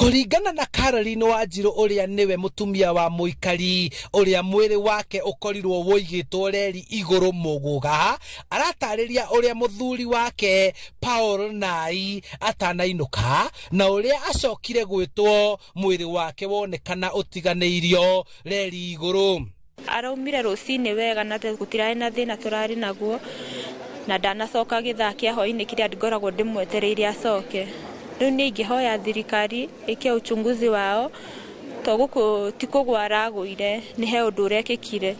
Kũringana na Caroline Wanjiru ũrĩa nĩwe mũtumia wa mũikari ũrĩa mwĩrĩ wake ũkorirwo woigĩtwo reri igũrũ Muguga, aratarĩria ũrĩa mũthuri wake Paul Nai atanainũka na ũrĩa acokire gwĩtwo mwĩrĩ wake wonekana ũtiganĩirio reri igũrũ. Araumire rũcinĩ wega na gũtirarĩ na thĩna tũrarĩ naguo, na ndanacoka gĩthaa kĩa hwaĩ-inĩ kĩrĩa ngoragwo ndĩmwetereire acoke. Rĩu nĩ ingĩhoya thirikari ĩke uchunguzi wao, to gũkũ ti kũgwa aragũire, nĩ he ũndũ ũrekĩkire.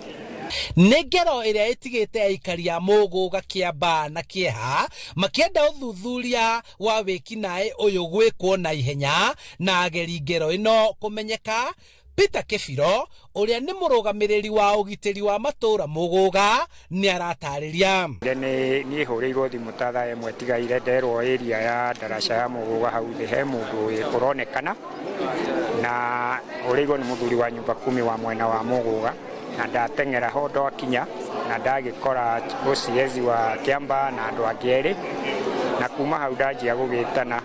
Nĩ ngero ĩrĩa ĩtigĩte aikari a Muguga, Kĩamba na Kĩeha makĩenda ũthuthuria wa wĩkinaĩ ũyũ gwĩkwo na ihenya na ageri ngero ĩno kũmenyeka. Peter Kĩbiro ũrĩa nĩ mũrũgamĩrĩri wa ũgitĩri wa matũũra Muguga nĩ aratarĩria. Nĩ hũrĩirwo thimũ ta thaa ĩmwe tigaire nderwo area ya ndaraca ya Muguga hau thĩ he mũndũ ũronekana, na hũrĩirwo nĩ mũthuri wa nyumba 10 wa mwena wa Muguga, na ndateng'era ho ndakinya na ndagĩkora OCS wa Kĩamba na andũ angĩ erĩ, na kuma hau ndanjia gũgĩtana.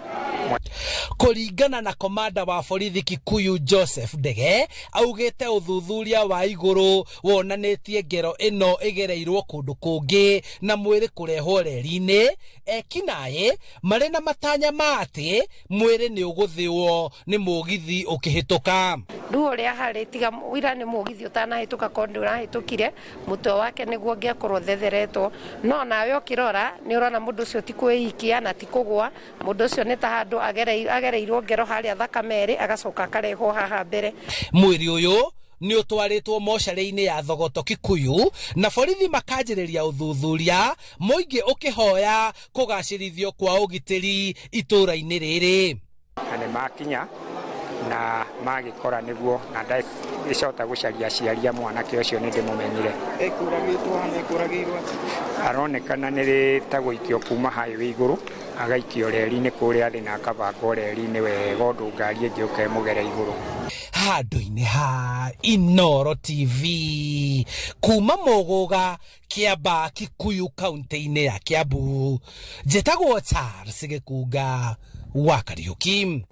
Kũringana na komanda wa borithi Kikuyu Joseph Ndege, augĩte ũthuthuria wa igũrũ wonanĩtie ngero ĩno ĩgereirwo kũndũ kũngĩ na mwĩrĩ kũrehwo reri-inĩ, ekinaĩ marĩ na matanya ma atĩ mwĩrĩ nĩ ũgũthĩo nĩ mũgithi ũkĩhĩtũka. Rĩu ũrĩa harĩ tiga wĩra nĩ mũgithi ũtanahĩtũka kondi ũrahĩtũkire, mũtwe wake nĩguo ngĩakorwo thetheretwo, no nawe ũkĩrora nĩ ũrona mũndũ ũcio ti kwĩikia na ti kũgwa, mũndũ ũcio nĩ ta handũ agereirwo ngero harĩa thakame ĩrĩ agacoka akarehwo haha mbere. Mwĩrĩ ũyũ nĩ ũtwarĩtwo mocarĩ-inĩ ya Thogoto Kikuyu na borithi makanjĩrĩria ũthuthuria, mũingĩ ũkĩhoya kũgacĩrithio kwa ũgitĩri itũũra-inĩ rĩrĩ. Nĩ makinya na magĩkora nĩguo na ndacota gũcaria aciari a mwanake ũcio nĩ ndĩmũmenyire. Ekũragĩirwo aronekana nĩ ta gũikio kuma highway igũrũ agaikio reri-inĩ kũrĩa thĩ na akabangwo reri-inĩ wega ũndũ ngari ĩngĩ ũkemũgera igũrũ. Handũ-inĩ ha Inooro TV kuma Muguga, Kĩamba, Kikuyu kaunti-inĩ ya Kiambu, njĩtagwo Charles Gĩkunga wa Kariũki.